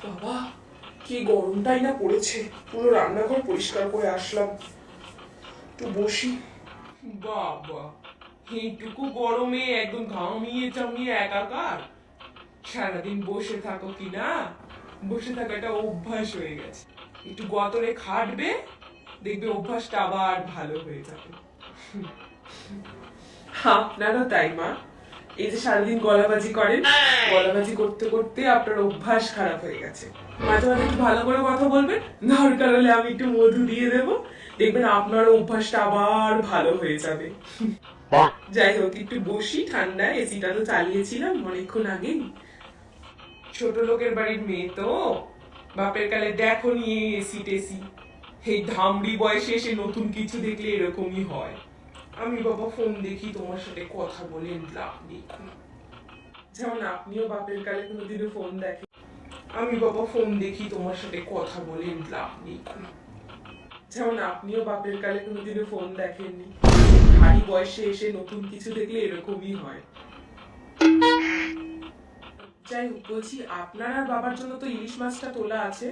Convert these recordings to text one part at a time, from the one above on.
বাবা, কি গরমটাই না পড়েছে। পুরো রান্নাঘর পরিষ্কার করে আসলাম, একটু বসি। বাবা, এইটুকু গরমে একদম ঘামিয়ে টামিয়ে একাকার। সারাদিন বসে থাকো কি না, বসে থাকাটা অভ্যাস হয়ে গেছে। একটু গতরে খাটবে, দেখবে অভ্যাসটা আবার ভালো হয়ে যাবে। আপনারও তাই মা। এই যে সারাদিন গলাবাজি করেন, গলাবাজি করতে করতে আপনার অভ্যাস খারাপ হয়ে গেছে। মাঝে মাঝে একটু ভালো করে কথা বলবেন, দরকার হলে আমি একটু মধু দিয়ে দেবো, দেখবেন আপনার অভ্যাসটা আবার ভালো হয়ে যাবে। যাই হোক, একটু বসি ঠান্ডায়, এসিটা তো চালিয়েছিলাম অনেকক্ষণ আগেই। ছোট লোকের বাড়ির মেয়ে তো, বাপের কালে দেখো নিয়ে এসি টেসি। এই ধামড়ি বয়সে এসে নতুন কিছু দেখলে এরকমই হয়। আমি বাবা ফোন দেখি, তোমার সাথে কথা বলে লাভ নেই। যেমন আপনিও বাপের কালে কোনোদিনও ফোন দেখেন। আমি বাবা ফোন দেখি, তোমার সাথে কথা বলে লাভ নেই। যেমন আপনিও বাপের কালে কোনোদিনও ফোন দেখেননি। ভারী বয়সে এসে নতুন কিছু দেখলে এরকমই হয়। যাই হোক, বলছি আপনার আর বাবার জন্য তো ইলিশ মাছটা তোলা আছে,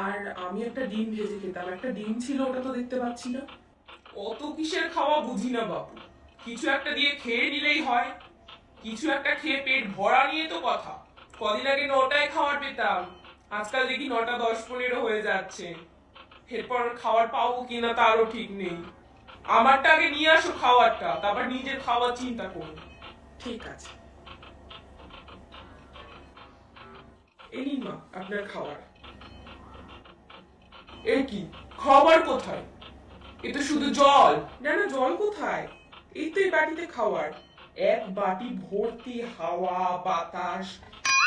আর আমি একটা ডিম ভেজে খেতাম। একটা ডিম ছিল, ওটা তো দেখতে পাচ্ছি না। অত কিসের খাওয়া বুঝি না বাবু, কিছু একটা দিয়ে খেয়ে নিলেই হয়। কিছু একটা খেয়ে পেট ভরা নিয়ে তো কথা। কদিন আগে 9টায় খাবার পেতাম, আজকাল দেখি 9টা 10-15 হয়ে যাচ্ছে। এরপর খাবার পাবো কিনা তারও ঠিক নেই। আমারটা আগে নিয়ে আসো খাবারটা, তারপর নিজের খাবার চিন্তা করো। ঠিক আছে, এই নিন মা আপনার খাবার। এ কি, খাবার কোথায়? এ তো শুধু জল। না না, জল কোথায়? এই তো এই বাটিতে খাবার। এক বাটি ভর্তি হাওয়া বাতাস,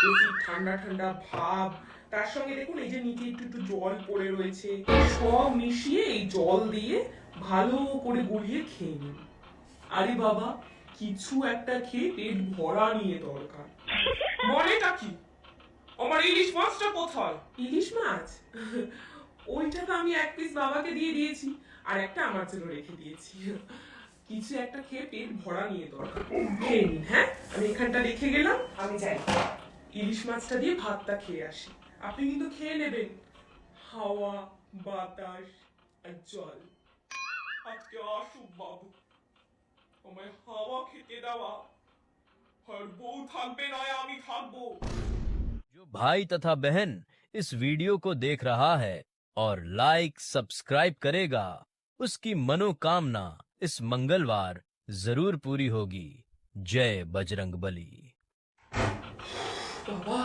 এসির ঠান্ডা ঠান্ডা ভাব, তার সঙ্গে দেখুন এই যে নিচে একটু একটু জল পড়ে রয়েছে। সব মিশিয়ে এই জল দিয়ে ভালো করে গলিয়ে খেয়ে নিন। আরে বাবা, কিছু একটা খেয়ে পেট ভরা নিয়ে দরকার। মনেটা কি? আমার ইলিশ মাছটা কোথায়? ইলিশ মাছ? ওইটা তো আমি এক পিস বাবাকে দিয়ে দিয়েছি, আর একটা আমার জন্য রেখে দিয়েছি। কিছু একটা খেয়ে পেট ভরা নিয়ে দরকার। খেয়ে নিন, হ্যাঁ, আমি এখানটা রেখে গেলাম, আমি যাই ইলিশ মাছটা দিয়ে ভাতটা খেয়ে আসি। আপনি কিন্তু খেয়ে নেবেন। হাওয়া বাতাস আর জল। আজকে আসুক বাবু, আমায় হাওয়া খেতে দেওয়া। আর বউ থাকবে নয় আমি থাকবো। जो भाई तथा बहन इस वीडियो को देख रहा है और लाइक सब्सक्राइब करेगा, उसकी मनोकामना इस मंगलवार जरूर पूरी होगी। जय बजरंग बली। বাবা,